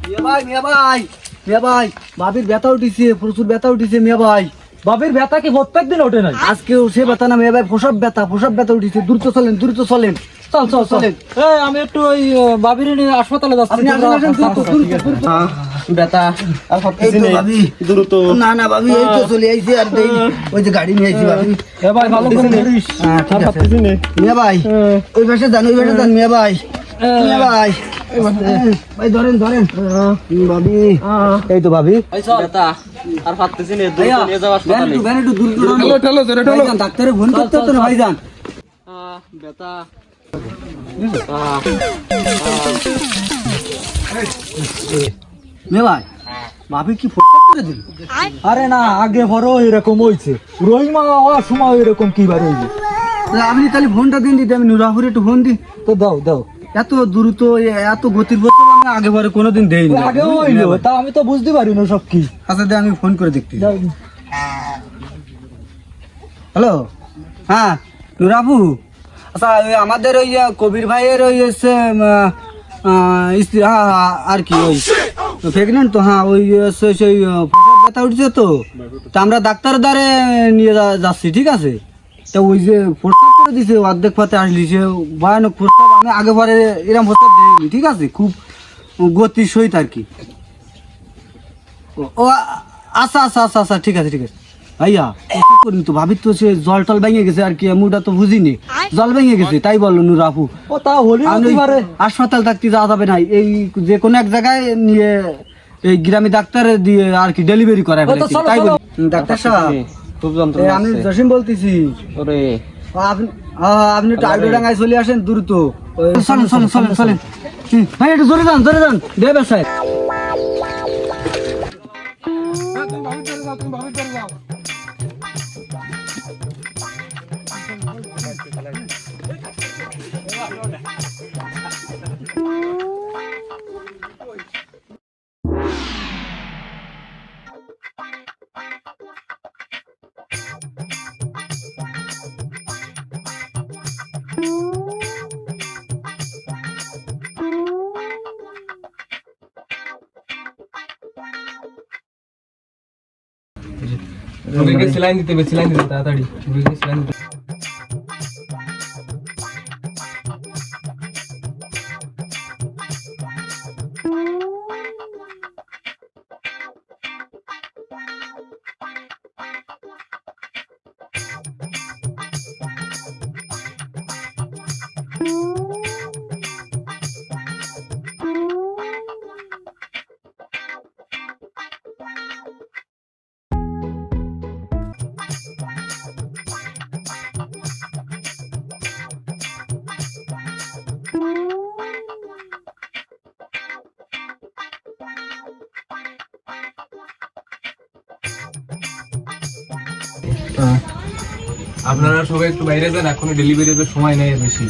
মিয়া ভাই বাবির ব্যথা উঠিছে, প্রচুর ব্যথা উঠিছে মিয়া ভাই। বাবির ব্যথা কি প্রত্যেক দিন ওঠে নাই? আজকেও সে ব্যথা না মিয়া ভাই, প্রসব ব্যথা উঠিছে। দ্রুত চলেন। চল চলেন। আমি একটু ওই বাবির নিয়ে হাসপাতালে যাচ্ছি। আপনি আসেন দ্রুত। ব্যথা আর এই তো ভাবি দ্রুত। না ভাবি, এই তো চলে আইছি। আর ওই যে গাড়ি নিয়ে আইছি ভাবি। ভাই ভালো করে ধরিস। ঠিক আছে মিয়া ভাই, ওই পাশে যান মিয়া ভাই। ভাই ধরেন ভাবি। এই তো ভাবি ব্যথা আর পারতেছি না, দ্রুত নিয়ে যাও হাসপাতালে। ঠেলো ডাক্তারে ফোন করতে হতো না ভাইজান। ব্যথা মিয়া ভাই ভাবি কি ফোন করে দিল? আরে না, আগে বড় এরকম হয়েছে। রহিমা হওয়ার সময় এরকম কি বার হয়েছে? আপনি তাহলে ফোনটা দিন দিতে, আমি নুরাহুরে একটু ফোন দিই। তো দাও। এত দ্রুত এত গতির পথে আমি আগে পরে কোনোদিন দেইনি। আগেও হইলো, তা আমি তো বুঝতে পারি না সব কি। আচ্ছা দে, আমি ফোন করে দেখতে। হ্যালো, হ্যাঁ নুরাবু। আচ্ছা ওই আমাদের ওই কবির ভাইয়ের ওই হচ্ছে স্ত্রী, আর কি ওই প্রেগনেন্ট তো। হ্যাঁ ওই সেই প্রসব ব্যথা উঠছে তো আমরা ডাক্তারের দ্বারে নিয়ে যাচ্ছি। ঠিক আছে, তা ওই যে প্রস্তাব করে দিছে অর্ধেক পথে আসলি, সে ভয়ানক প্রস্তাব। আমি আগে পরে এরকম প্রস্তাব দিইনি। ঠিক আছে, খুব গতির সহিত আর কি। ও আচ্ছা ঠিক আছে ভাইয়া। করিনি তো ভাবির তো সে জল টল ভেঙে গেছে আর কি, মুটা তো বুঝিনি। জল ভেঙে গেছে তাই বললো নুর আপু। ও তা হলি হাসপাতাল থাকতে যাওয়া যাবে না, এই যে কোনো এক জায়গায় নিয়ে এই গ্রামে ডাক্তার দিয়ে আর কি ডেলিভারি করায় তাই বলি। ডাক্তার সাহেব খুব যন্ত্রণা। আমি জসিম বলতেছি। ওরে আপনি একটু আইডোডাঙ্গায় চলে আসেন দ্রুত। চলেন ভাই, একটু জোরে যান দে ব্যবসায়। সেলাইন দিতে তাড়াতাড়ি সেলাইন দিতে। আপনারা সবাই একটু বাইরে যান, এখনো ডেলিভারির সময় নেই বেশি।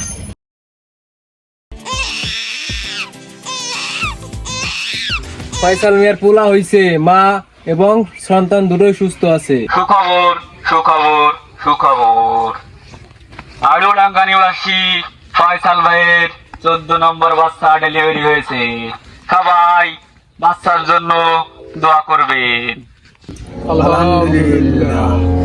ফয়সাল মিয়ার পোলা হইছে, মা এবং সন্তান দুটোই সুস্থ আছে। সুখবর আলুডাঙ্গা নিবাসী ফয়সাল ভাইয়ের 14 নম্বর বাচ্চা ডেলিভারি হয়েছে। সবাই বাচ্চার জন্য দোয়া করবেন। আলহামদুলিল্লাহ।